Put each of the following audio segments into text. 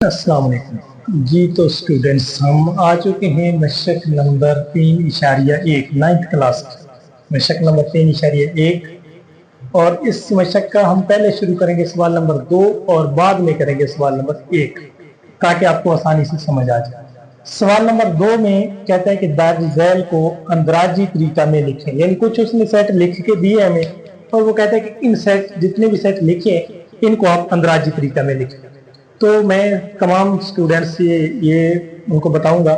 अस्सलाम वालेकुम जी। तो स्टूडेंट्स, हम आ चुके हैं मशक नंबर 3.1 9th क्लास मशक नंबर 3.1 और इस मशक का हम पहले शुरू करेंगे सवाल नंबर 2 और बाद में करेंगे सवाल नंबर 1 ताकि आपको आसानी से समझ आ जाए। सवाल नंबर 2 में कहता है कि दर्ज झैल को अंदराजी तरीका में लिखें, यानी कुछ उसने सेट लिख के दिए हमें और वो कहता है कि इन सेट जितने भी सेट लिखे इनको आप अंदराजी तरीका में लिखें। तो मैं तमाम स्टूडेंट्स से ये उनको बताऊंगा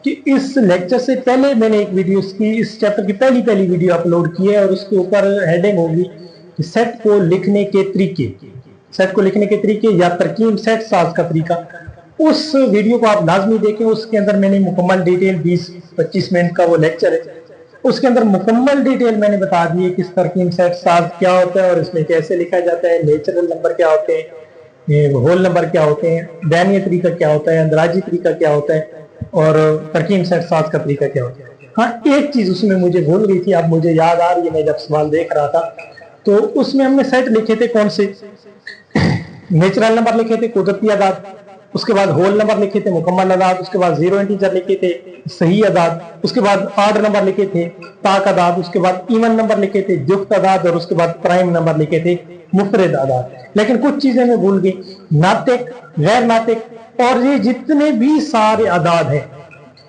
कि इस लेक्चर से पहले मैंने एक वीडियो इस चैप्टर की पहली वीडियो अपलोड की है और उसके ऊपर हेडिंग होगी कि सेट को लिखने के तरीके या तरकीब सेट साज का तरीका। उस वीडियो को आप लाजमी देखें, उसके अंदर मैंने मुकम्मल डिटेल 20-25 मिनट का वो लेक्चर है, उसके अंदर मुकम्मल डिटेल मैंने बता दी है किस तरकीब सेट साज क्या होता है और इसमें कैसे लिखा जाता है, नेचुरल नंबर क्या होते हैं, होल नंबर क्या होते हैं, दैनीय तरीका क्या होता है, अंदराजी तरीका क्या होता है और तरकीब सेट साज का तरीका क्या होता है। हाँ, एक चीज उसमें मुझे भूल गई थी, अब मुझे याद आ रही है। मैं जब सवाल देख रहा था तो उसमें हमने सेट लिखे थे कौन से, नेचुरल नंबर लिखे थे, कुदरती अदाद, उसके बाद होल नंबर लिखे थे, मुकम्मल अदाद, उसके बाद जीरो इंटीजर लिखे थे, सही अदाद, उसके बाद ऑड नंबर लिखे थे, ताक अदाद, उसके बाद इवन नंबर लिखे थे, जुफ्त अदाद और उसके बाद प्राइम नंबर लिखे थे, मुफरद अदाद। लेकिन कुछ चीजें मैं भूल गई, नातिक, गैर नातिक और ये जितने भी सारे अदाद हैं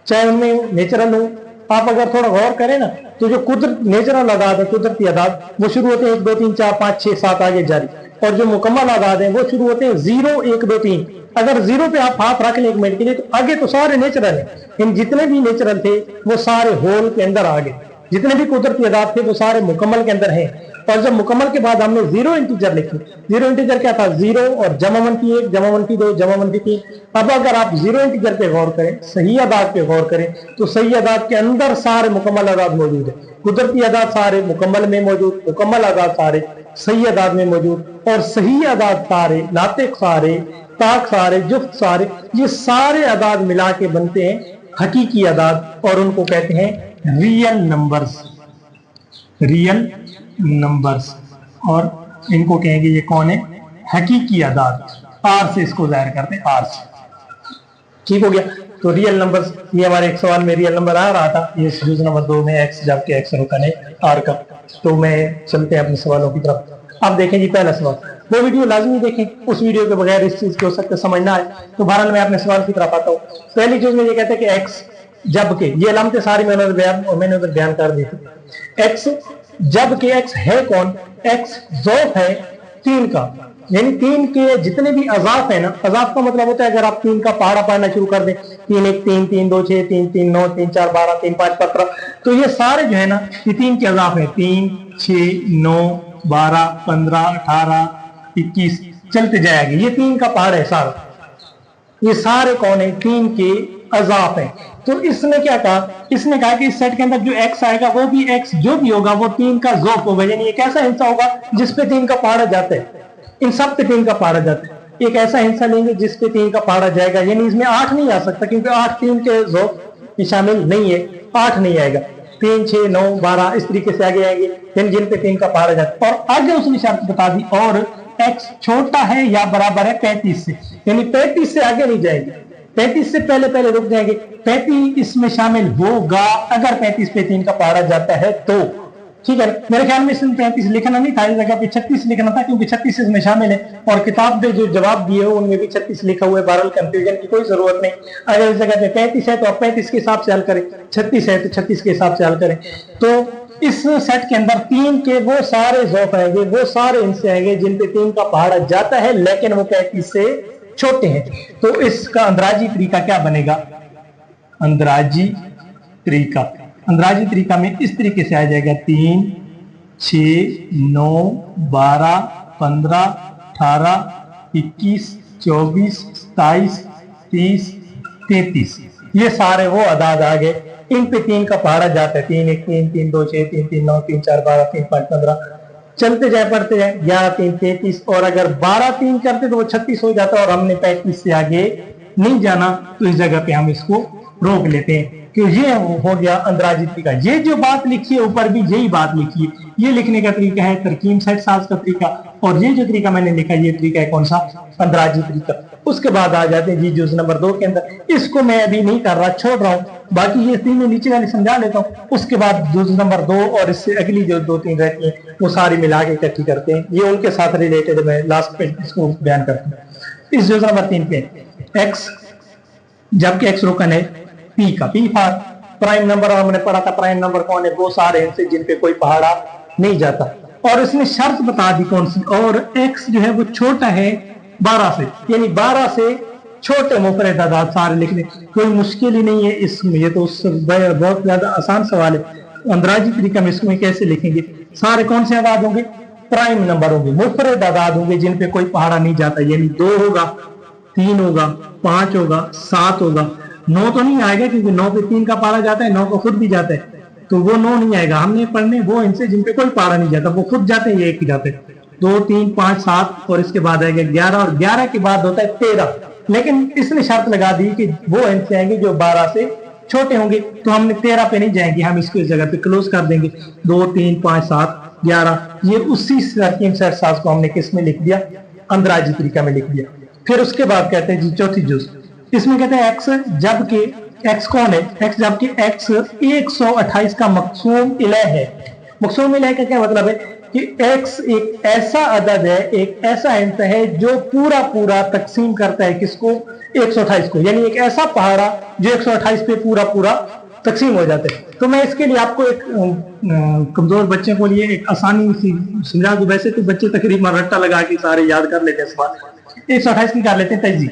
चाहे उनमें नेचुरल हो, आप अगर थोड़ा गौर करें ना तो जो नेचुरल अदाद है, कुदरती अदाद, वो शुरू होते हैं 1 2 3 4 5 6 7 आगे जारी, और जो मुकम्मल अदाद है वो शुरू होते हैं 0 1 2 3। अगर 0 पे आप हाथ रख लें 1 मिनट के लिए तो आगे तो सारे नेचुरल है, इन जितने भी नेचुरल थे वो सारे होल के अंदर आ गए, जितने भी कुदरती अदाद थे वो सारे मुकम्मल के अंदर हैं। और जब मुकम्मल के बाद हमने जीरो इंटीजर लिखे, जीरो इंटीजर क्या था, 0 और जमा मनफी 1 जमा मनफी 2 जमा मनफी 3। अब अगर आप जीरो इंटीजर पे गौर करें, सही अदाद पे गौर करें तो सही अदाद के अंदर सारे मुकम्मल अदाद मौजूद है, कुदरती अदाद सारे मुकम्मल में मौजूद, मुकम्मल अदाद सारे सही अदाद में मौजूद, और सही अदाद सारे, नातिक सारे, ताक सारे, जुफ्त सारे, ये सारे अदाद मिला के बनते हैं हकीकी अदाद और उनको कहते हैं रियल नंबर्स। रियल नंबर्स और इनको कहेंगे ये कौन है, हकीकी अदाद। आर से इसको जाहिर करते हैं, आर से। ठीक हो गया। तो रियल नंबर्स, ये हमारे एक सवाल में रियल नंबर आ रहा था, ये जुज नंबर 2 में एक्स जबकि एक्स रुकन है आर का। तो मैं चलते हैं अपने सवालों की तरफ। अब देखें जी पहला सवाल, वो वीडियो लाजमी देखें, उस वीडियो के बगैर इस चीज को हो सकता समझ ना आए। तो बहरहाल मैं अपने सवाल की तरफ आता हूँ। पहली चीज में ये कहते हैं कि एक्स जबकि, ये अलामतें सारी मैंने उधर बयान कर दी थी। एक्स जबकि एक्स है कौन, एक्स ज़ौफ है 3 का, यानी 3 के जितने भी अजाफ है ना, अजाफ का मतलब होता है अगर आप 3 का पहाड़ा पढ़ना शुरू कर दें, 3 1 3 3 2 6 3 3 9 3 4 12 3 5 17, तो ये सारे जो है ना ये 3 के अजाफ है, 3 6 9 12 15 18 21 चलते जाएंगे, ये 3 का पहाड़ है सारा। ये सारे कौन है, 3 के अजाफ है। तो इसने क्या कहा, इसने कहा कि इस सेट के अंदर जो एक्स आएगा वो भी एक्स जो भी होगा वो 3 का ज़ौफ होगा, यानी एक ऐसा हिस्सा होगा जिसपे 3 का पहाड़ा जाता है, इन सब पे 3 का पहाड़ा जाता है। एक ऐसा हिस्सा लेंगे जिसपे 3 का पहाड़ा जाएगा, यानी इसमें 8 नहीं आ सकता क्योंकि 8 3 के ज़ौफ में शामिल नहीं है, 8 नहीं आएगा। 3 6 9 12 इस तरीके से आगे आएंगे यानी जिन पे 3 का पहाड़ा जाता है। और आगे उसने शर्त बता दी, और एक्स छोटा है या बराबर है 35 से, यानी 35 से आगे नहीं जाएंगे, 35 से पहले रुक जाएंगे। 35 इसमें शामिल होगा अगर 35 पे 3 का पहाड़ा जाता है तो, ठीक है। मेरे ख्याल में इसमें 35 लिखना नहीं था, इस जगह पे 36 लिखना था क्योंकि 36 इसमें शामिल है और किताब में जो जवाब दिए हो उनमें भी 36 लिखा हुआ है। बहरहाल कंफ्यूजन की कोई जरूरत नहीं। अगर इस जगह पे 35 है तो आप 35 के हिसाब से हल करें, 36 है तो 36 के हिसाब से हल करें। तो इस सेट के अंदर 3 के वो सारे ज़ौफ आएंगे, वो सारे हिस्से आएंगे जिन पे 3 का पहाड़ा जाता है लेकिन वो 35 से छोटे हैं। तो इसका अंदराजी तरीका क्या बनेगा, अंदराजी तरीका में इस तरीके से आ जाएगा 3 6 9 12 15 18 21 24 27 30 33, ये सारे वो अदाद आ गए, इन पे 3 का पहाड़ा जाता है। 3 1 3 3 2 6 3 3 9 3 4 12 3 5 15 चलते जाए पढ़ते जाए, 11 3 33, और अगर 12 3 करते तो वो 36 हो जाता और हमने 35 से आगे नहीं जाना, तो इस जगह पे हम इसको रोक लेते हैं कि ये हो गया अंदराजी तरीका। ये जो बात लिखी है ऊपर भी यही बात लिखी है, ये लिखने का तरीका है तरकीब सेट साज का तरीका, और ये जो तरीका मैंने लिखा ये तरीका है कौन सा, अंदराजी तरीका। उसके बाद आ जाते हैं जी जुज नंबर 2 के अंदर। इसको मैं अभी नहीं कर रहा, छोड़ रहा हूँ, बाकी ये तीनों नीचे वाली समझा लेता हूँ। उसके बाद जुज नंबर 2 और इससे अगली जो 2-3 रहती हैं वो सारी मिला के इकट्ठी करते हैं, ये उनके साथ रिलेटेड मैं लास्ट पे इसको बयान करता हूँ। इस जुज नंबर 3 पे एक्स, जबकि एक्स रुकन है पी का, पी फॉर प्राइम नंबर, और हमने पढ़ा था प्राइम नंबर कौन है, वो सारे हैं जिन पे कोई पहाड़ा नहीं जाता। और इसने शर्त बता दी कौन सी, और एक्स जो है वो छोटा है 12 से, यानी 12 से छोटे मुफरद तादाद सारे लिखने, कोई मुश्किल ही नहीं है इसमें, ये तो बहुत ज्यादा आसान सवाल है। अंदराजी तरीका में इसमें कैसे लिखेंगे, सारे कौन से आदाद होंगे, प्राइम नंबर होंगे, मुफरद आदाद होंगे जिन पे कोई पहाड़ा नहीं जाता, यानी 2 होगा, 3 होगा, 5 होगा, 7 होगा, 9 तो नहीं आएगा क्योंकि 9 पे 3 का पहाड़ा जाता है, 9 को खुद भी जाता है, तो वो 9 नहीं आएगा। हमने पढ़ने वो इनसे जिन पे कोई पहाड़ा नहीं जाता, वो खुद जाते हैं, ये एक ही जाते हैं, 2, 3, 5, 7, और इसके बाद आएगा 11, और 11 के बाद होता है 13। लेकिन इसने शर्त लगा दी कि वो इनसे आएंगे जो 12 से छोटे होंगे, तो हमने 13 पे नहीं जाएंगे, हम इसको इस जगह पे क्लोज कर देंगे। 2, 3, 5, 7, 11, ये उसी साज को हमने किस में लिख दिया, अंदराजी तरीका में लिख दिया। फिर उसके बाद कहते हैं जी चौथी जुज, इसमें कहते हैं एक्स जबकि एक्स कौन है, एक्स जबकि एक्स 128 का मकसूम इलह है। मकसूम इलह का क्या मतलब है कि एक्स एक ऐसा अदद है, एक ऐसा अंक है जो पूरा पूरा तकसीम करता है किसको, 128 को, यानी एक ऐसा पहाड़ा जो 128 पे पूरा पूरा तकसीम हो जाता है। तो मैं इसके लिए आपको एक कमजोर बच्चे को लिए एक आसानी सी समझा दूं। वैसे तो बच्चे तकरीबन रट्टा लगा के सारे याद कर लेते हैं सवाल। 128 की कर लेते हैं तहजीब,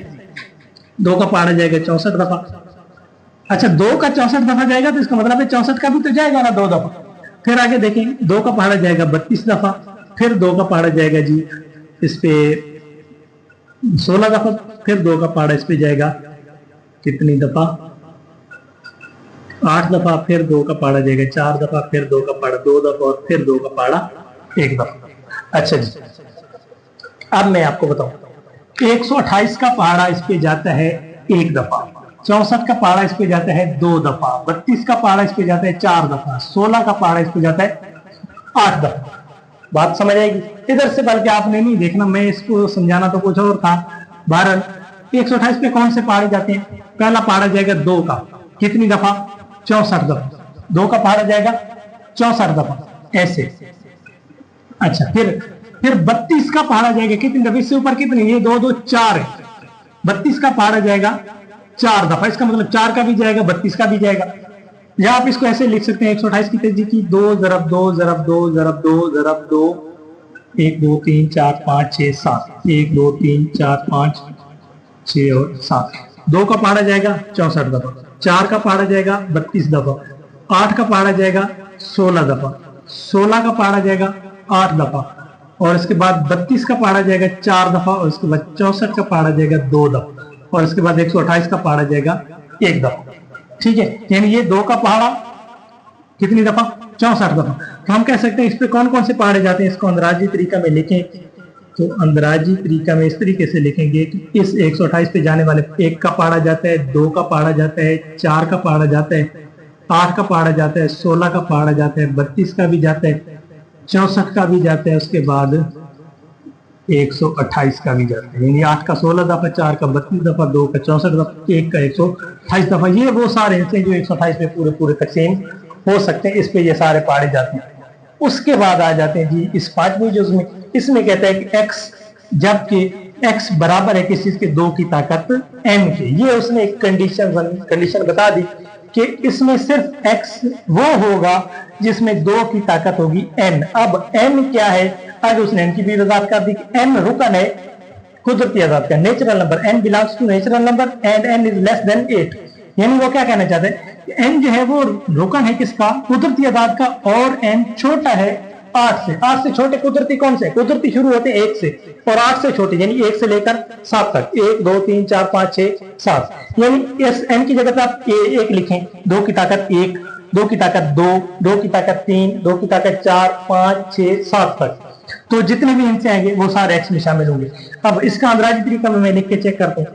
2 का पहाड़ा जाएगा 64 दफा। अच्छा 2 का 64 दफा जाएगा तो इसका मतलब है 64 का भी तो जाएगा ना 2 दफा। फिर आगे देखें, 2 का पहाड़ा जाएगा 32 दफा, फिर 2 का पहाड़ा जाएगा जी इस पे 16 दफा, फिर 2 का पहाड़ा इस पे जाएगा कितनी दफा, 8 दफा, फिर 2 का पहाड़ा जाएगा 4 दफा, फिर 2 का पहाड़ा 2 दफा, और फिर 2 का पहाड़ा 1 दफा। अच्छा जी, अब मैं आपको बताऊं, 128 का पहाड़ा इस पे जाता है 1 दफा, 64 का पहाड़ा इस पे जाता है 2 दफा, 32 का पहाड़ा इस पे जाता है 4 दफा, 16 का पहाड़ा इस पे जाता है 8 दफा। बात समझ आएगी? इधर से बल्कि आपने नहीं देखना, मैं इसको समझाना तो कुछ और था। बहरहाल 128 पे कौन से पहाड़े जाते हैं, पहला पहाड़ा जाएगा 2 का, कितनी दफा, 64 दफा, 2 का पहाड़ा जाएगा 64 दफा, ऐसे। अच्छा फिर 32 का पहाड़ा जाएगा कितनी दफा, इससे ऊपर कितनी, ये 2, 2, 4 है, 32 का पहाड़ा जाएगा 4 दफा, इसका मतलब 4 का भी जाएगा 32 का भी जाएगा। या आप इसको ऐसे लिख सकते हैं 128 की तेजी की 2 ज़रब 2 ज़रब 2 ज़रब 2 ज़रब 2, 1, 2, 3, 4, 5, 6, 7, 1, 2, 3, 4, 5, 6 और 7। 2 का पहाड़ा जाएगा 64 दफा, 4 का पहाड़ा जाएगा 32 दफा, 8 का पहाड़ा जाएगा 16 दफा, 16 का पहाड़ा जाएगा 8 दफा, और इसके बाद 32 का पहाड़ा जाएगा 4 दफा, और इसके बाद 64 का पहाड़ा जाएगा 2 दफा, और इसके बाद 128 का पहाड़ा जाएगा 1 दफा। ठीक है, यानी ये 2 का पहाड़ा कितनी दफा, 64 दफा। तो हम कह सकते हैं इस पे कौन कौन से पहाड़े जाते हैं, इसको अंदराजी तरीका में लिखें तो अंदराजी तरीका में इस तरीके से लिखेंगे कि इस 128 पे जाने वाले 1 का पहाड़ा जाता है, 2 का पहाड़ा जाता है, 4 का पहाड़ा जाता है, 8 का पहाड़ा जाता है, 16 का पहाड़ा जाता है, 32 का भी जाता है, 64 का भी जाता है, उसके बाद 128 का भी जाता है, यानी 8 का 16 दफा, 4 का 32 दफा, 2 का 64 दफा, 1 का 128 दफा। ये वो सारे हिस्से जो 128 में पूरे पूरे तकसीम हो सकते हैं, इस पे ये सारे पहाड़े जाते हैं। उसके बाद आ जाते हैं जी इस 5वें जुज में, इसमें कहता है कि x जबकि x बराबर है किस चीज के, 2 की ताकत n के। ये उसने एक कंडीशन बता दी कि इसमें सिर्फ x वो होगा जिसमें 2 की ताकत होगी n। अब n क्या है, आगे उसने n की भी वजाहत कर दी कि n रुकन है कुदरती आजाद का, natural number, n belongs to natural number and n is less than 8। यानी वो क्या कहना चाहते हैं, n जो है वो रुकन है किसका, कुदरती आजाद का, और n छोटा है 8 से। 8 से छोटे कुदरती कौन से, कुदरती शुरू होते हैं 1 से, और 8 से छोटे यानी 1 से लेकर 7 तक, 1, 2, 3, 4, 5, 6, 7। यानी इस n की जगह पर आप 1 लिखें, 2 की ताकत 1, 2 की ताकत 2, 2 की ताकत 3, 2 की ताकत 4, 5, 6, 7 तक। तो जितने भी इनसे आएंगे वो सारे x में शामिल होंगे। अब इसका अंदराजी तरीका में मैं लिख के चेक करता हूँ,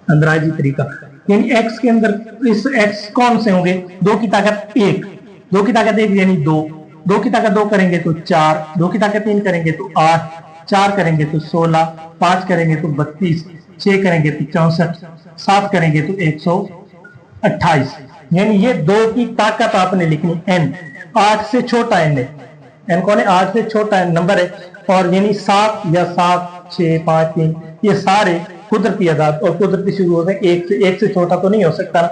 अंदराजी तरीका यानी x के अंदर इस x कौन से होंगे, 2 की ताकत 1, 2 की ताकत 1 यानी 2, 2 की ताकत 2 करेंगे तो 4, 2 की ताकत 3 करेंगे तो 8, 4 करेंगे तो 16, 5 करेंगे तो 32, 6 करेंगे तो 64, 7 करेंगे तो 128। यानी ये 2 की ताकत आपने लिखनी n, 8 से छोटा n है, n कौन है, 8 से छोटा नंबर है, और यानी 7 या 7, 6, 5, 3 ये सारे कुदरती अदाद, और कुदरती शुरू होते हैं 1 से छोटा तो नहीं हो सकता,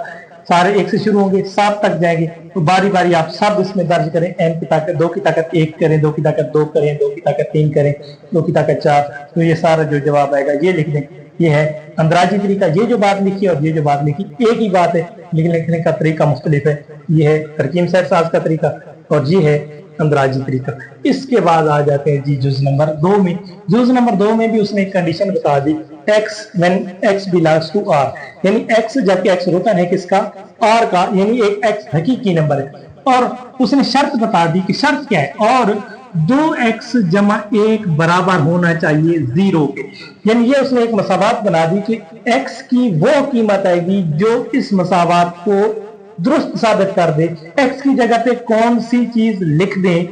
सारे 1 से शुरू होंगे 7 तक जाएंगे। तो बारी बारी आप सब इसमें दर्ज करें, n की ताकत 2 की ताकत 1 करें, 2 की ताकत 2 करें, 2 की ताकत 3 करें, 2 की ताकत 4, तो ये सारा जो जवाब आएगा ये लिख दें। ये है अंदराजी तरीका, ये जो बात लिखी और ये जो बात लिखी एक ही बात है, लेकिन लिखने का तरीका मुख्तलिफ है। ये है तरकीब सेट साज का तरीका और ये है अंदराजी तरीका। इसके बाद आ जाते हैं जी जुज नंबर 2 में। जुज नंबर 2 में भी उसने एक कंडीशन बता दी, x when x belongs to r, यानी x जबकि x रुकन है किसका, r का, यानी एक x हकीकी नंबर है, और उसने शर्त बता दी कि शर्त क्या है, और 2x जमा 1 बराबर होना चाहिए 0 के। यानी ये उसने एक मसावात बना दी कि x की वो कीमत आएगी जो इस मसावात को दुरुस्त साबित कर दे। x की जगह पे कौन सी चीज लिख दें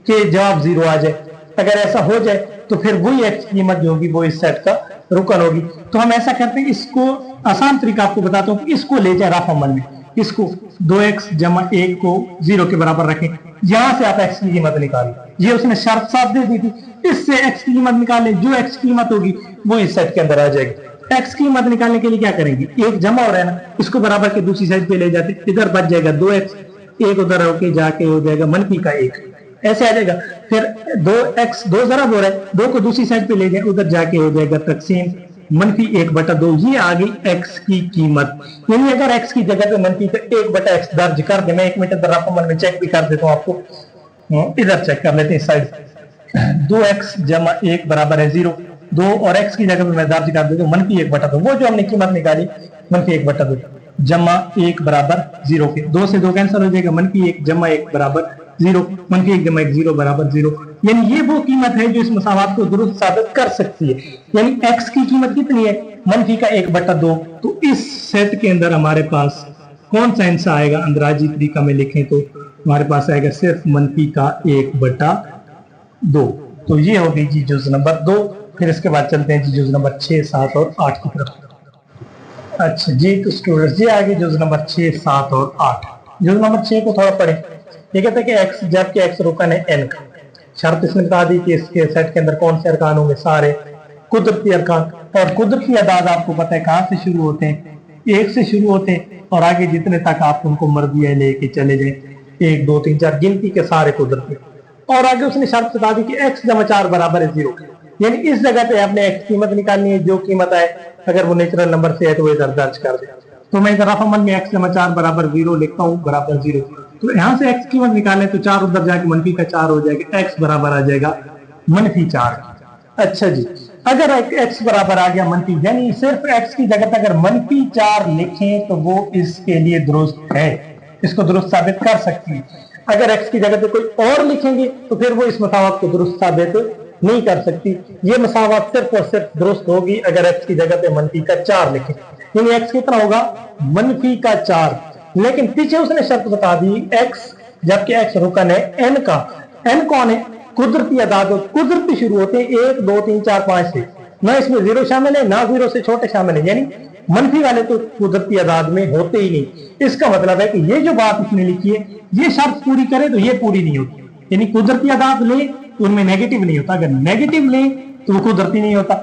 कि जवाब 0 आ जाए। अगर ऐसा हो जाए तो फिर वही x कीमत जो होगी वो इस सेट का रुकन होगी। तो हम ऐसा करते हैं, इसको आसान तरीका आपको बताता हूँ कि इसको ले जाए रफ अमल में, इसको 2x जमा 1 को 0 के बराबर रखें, यहां से आप x की कीमत निकालें। ये उसने शर्त साफ दे दी थी, इससे x की कीमत निकालें, जो x कीमत होगी वो इस सेट के अंदर आ जाएगी। x की कीमत निकालने के लिए क्या करेंगे, 1 जमा हो रहा है ना, इसको बराबर के दूसरी साइड पे ले जाते, इधर बच जाएगा 2x, 1 उधर होके जाके हो जाएगा -1, ऐसे आ जाएगा। फिर 2x 2 ज़रब हो रहा है, 2 को दूसरी साइड पे ले जाए, उधर जाके हो जाएगा तकसीम -1/2। ये आ गई x की कीमत। यानी अगर x की जगह पे -1/x दर्ज कर दे, मैं 1 मिनट रफ अमल में चेक भी कर देता हूँ आपको, इधर चेक कर लेते हैं इस साइड। 2x जमा 1 बराबर है 0, 2 और x की जगह पे मैं दर्ज कर देता हूँ -1/2, वो जो हमने कीमत निकाली -1/2 जमा 1 बराबर 0 के, 2 से 2 कैंसिल हो जाएगा, -1 जमा 1 बराबर 0, -1 जमा 1 0 बराबर 0। यानी ये वो कीमत है जो इस मसावात को दुरुस्त साबित कर सकती है। यानी x की कीमत कितनी है, -1/2। तो इस सेट के अंदर हमारे पास कौन सा आंसर आएगा, अंदराजी तरीका में लिखें तो हमारे पास आएगा सिर्फ -1/2। तो ये हो गई जी जुज नंबर 2। फिर इसके बाद चलते हैं जी जुज नंबर 6, 7 और 8 की तरफ। अच्छा जी, तो स्टूडेंट्स ये आगे जुज नंबर 6, 7 और 8। जुज नंबर 6 को थोड़ा पढ़ें। ये कहते हैं कि x जबकि x रुकन है n का, शर्त इसने बता दी कि इसके सेट के अंदर कौन से अरकान होंगे, सारे कुदरती अरकान। और कुदरती अदाद आपको पता है कहाँ से शुरू होते हैं, 1 से शुरू होते हैं, और आगे जितने तक आप उनको मर्जी है लेके चले जाए, 1 2 3 4 गिनती के सारे कुदरती। और आगे उसने शर्त बता दी कि x जमा 4 बराबर है 0, यानी इस जगह पे आपने x कीमत निकालनी है, जो कीमत आए, अगर वो नेचुरल नंबर से है तो वो इधर दर्ज कर दे। तो मैं इधर रफ अमल में x जमा 4 बराबर 0 लिखता हूँ, बराबर 0। तो यहाँ से x कीमत निकालें तो 4 उधर जाके -4 हो जाएगा, x बराबर आ जाएगा -4। अच्छा जी, अगर x बराबर आ गया -, यानी सिर्फ x की जगह पर अगर -4 लिखें तो वो इसके लिए दुरुस्त है, इसको दुरुस्त साबित कर सकती है। अगर x की जगह पे कोई और लिखेंगे तो फिर वो इस मसावत को दुरुस्त साबित नहीं कर सकती। ये मसावत सिर्फ और सिर्फ दुरुस्त होगी अगर x की जगह पे -4 लिखें, यानी x कितना होगा, -4। लेकिन पीछे उसने शर्त बता दी, x जबकि x रुकन है n का, n कौन है, कुदरती अदाद, कुदरती शुरू होते हैं 1 2 3 4 5 से, ना इसमें 0 शामिल है ना 0 से छोटे शामिल है, यानी मनफी वाले तो कुदरती अदाद में होते ही नहीं। इसका मतलब है कि ये जो बात उसने लिखी है, ये शर्त पूरी करे तो ये पूरी नहीं होती, यानी कुदरती अदाद ले तो उनमें नेगेटिव नहीं होता, अगर नेगेटिव ले तो वो कुदरती नहीं होता।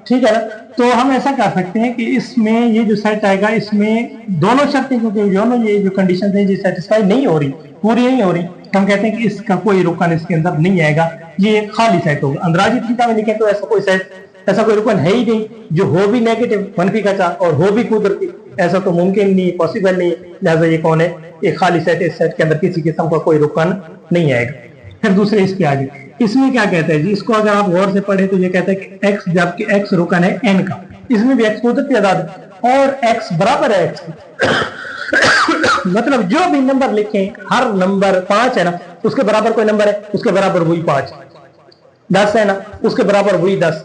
ठीक है ना, तो हम ऐसा कर सकते हैं कि इसमें ये जो सेट आएगा, इसमें दोनों शर्तें, क्योंकि दोनों ये जो कंडीशन है ये सेटिस्फाई नहीं हो रही, पूरी नहीं हो रही, तो हम कहते हैं कि इसका कोई रुकन इसके अंदर नहीं आएगा, ये खाली सेट होगा। अंदराजी तरीका में लिखें तो ऐसा कोई सेट, ऐसा कोई रुकन है ही नहीं जो हो भी नेगेटिव -4 और हो भी कुदरती, ऐसा तो मुमकिन नहीं, पॉसिबल नहीं। लिहाजा ये कौन है, एक खाली सेट, इस सेट के अंदर किसी किस्म का कोई रुकन नहीं आएगा। फिर दूसरे इस पे आगे, इसमें क्या कहता है जी, इसको अगर आप गौर से पढ़े तो ये कहता है कि x जबकि x रुकन है n का, इसमें भी x कुदरती अदाद है और x बराबर है x मतलब जो भी नंबर लिखें, हर नंबर 5 है ना, उसके बराबर कोई नंबर है, उसके बराबर वही 5, 10 है ना, उसके बराबर वही 10,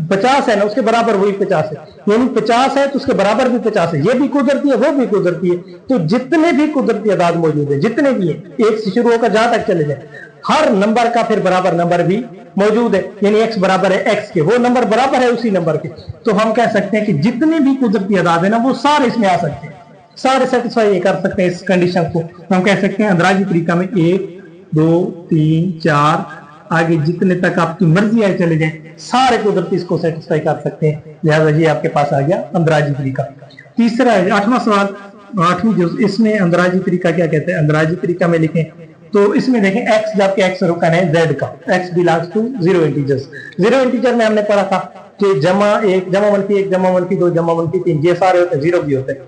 50 है ना, उसके बराबर वही 50 है, यानी 50 है तो उसके बराबर भी 50 है, ये भी कुदरती है वो भी कुदरती है। तो जितने भी कुदरती अदाद मौजूद है, जितने भी है, 1 से शुरू होकर जहां तक चले जाए, हर नंबर का फिर बराबर नंबर भी मौजूद है, यानी x बराबर है x के, वो नंबर बराबर है उसी नंबर के, तो हम कह सकते हैं कि जितने भी कुदरती अदाद है ना वो सारे इसमें आ सकते हैं, सारे सेटिस्फाई कर सकते हैं इस कंडीशन को। हम कह सकते हैं अंदराजी तरीका में 1 2 3 4 आगे जितने तक आपकी मर्जी आए चले जाए, सारे कुदरती इसको सेटिस्फाई कर सकते हैं, लिहाजा ये आपके पास आ गया अंदराजी तरीका। तीसरा है 8वां सवाल, 8वीं जुज़, इसमें अंदराजी तरीका क्या कहते हैं? अंदराजी तरीका में लिखें तो इसमें देखें x, जबकि x रुकन है z का, x belongs to zero integers. Zero integer में हमने पढ़ा था कि जमा 1 जमा -1 जमा -2 जमा -3 ये सारे होते हैं, जीरो भी होते हैं,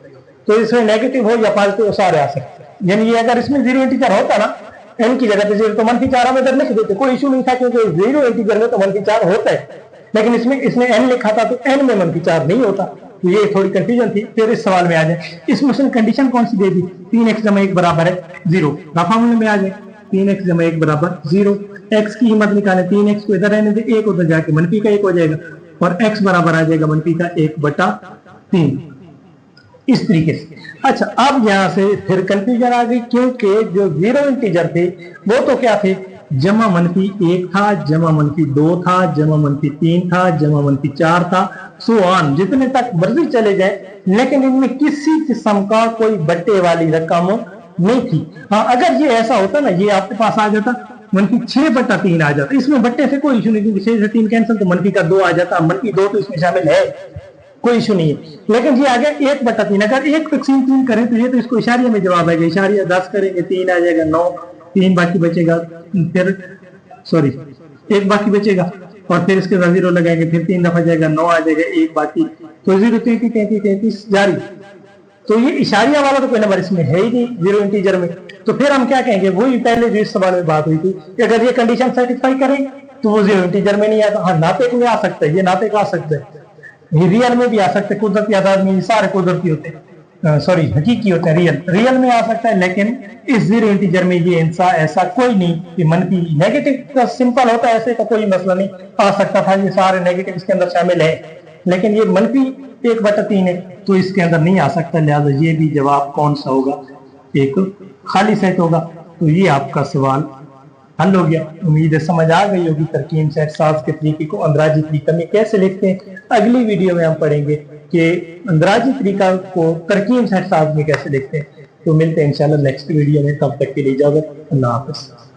तो इसमें नेगेटिव हो या पॉजिटिव हो सारे आ सकते हैं। यानी ये अगर इसमें जीरो इंटीजर होता ना n की जगह पे जीरो, तो -4 हम इधर लिख देते, कोई इशू नहीं था, क्योंकि जीरो इंटीजर में तो -4 होता है, लेकिन इसमें इसने n लिखा था तो n में -4 नहीं होता, तो ये थोड़ी कंफ्यूजन थी। फिर इस सवाल में आ जाए, इसमें उसने कंडीशन कौन सी दे दी? 3x जमा 1 बराबर है 0, फॉर्मूले में आ जाए 3x जमा 1 बराबर 0, x की कीमत निकालें, 3x को इधर रहने दे, 1 उधर जाके -1 हो जाएगा, और x बराबर आ जाएगा -1/3, इस तरीके से। अच्छा, अब यहाँ से फिर कंफ्यूजन आ गई, क्योंकि जो जीरो इंटीजर थे वो तो क्या थे? जमा -1 था, जमा -2 था, जमा -3 था, जमा -4 था, सो ऑन, जितने तक मर्जी चले जाए, लेकिन इनमें किसी किस्म का कोई बट्टे वाली रकम नहीं थी। हाँ, अगर ये ऐसा होता ना, ये आपके पास आ जाता -6/3 आ जाता, इसमें बट्टे से कोई इशू नहीं, क्योंकि 6 से 3 कैंसिल, तो -2 आ जाता, -2 तो इसमें शामिल है, कोई इशू नहीं है। लेकिन ये आ गया 1/3, अगर 1 तकसीम 3 करें तो ये तो इसको इशारिया में जवाब आएगा, इशारिया 10 करेंगे 3 आ जाएगा 9, 3 बाकी बचेगा, फिर सॉरी 1 बाकी बचेगा, और फिर इसके बाद 0 लगाएंगे, फिर 3 दफा जाएगा 9 आ जाएगा, 1 बाकी, तो 0 33 33 33 जारी। तो ये इशारिया वाला तो कोई नंबर इसमें है ही नहीं जीरो इंटीजर में, तो फिर हम क्या कहेंगे? वही पहले जो इस सवाल में बात हुई थी कि अगर ये कंडीशन सेटिस्फाई करें तो वो जीरो इंटीजर में नहीं आता। हाँ, नातेक में आ सकता है, ये नातेक आ सकता है, ये रियल में भी आ सकते हैं, कुदरती आदाद में सारे कुदरती होते हैं, सॉरी हकीकी होते हैं, रियल में आ सकता है, लेकिन इस जीरो इंटीजर में ये इंसा ऐसा कोई नहीं कि मनफी नेगेटिव का सिंपल होता है, ऐसे का कोई मसला नहीं, आ सकता था, ये सारे नेगेटिव इसके अंदर शामिल है, लेकिन ये मनफी 1/3 है तो इसके अंदर नहीं आ सकता, लिहाजा ये भी जवाब कौन सा होगा? एक खाली सेट होगा। तो ये आपका सवाल हल हो गया। उम्मीद है समझ आ गई होगी तरकीब सेट साज के तरीके को अंदराजी तरीका में कैसे लिखते हैं। अगली वीडियो में हम पढ़ेंगे कि अंदराजी तरीका को तरकीब सेट साज में कैसे लिखते हैं। तो मिलते हैं इंशाल्लाह नेक्स्ट वीडियो में, तब तक के लिए इजाजत, अल्लाह हाफ़िज़।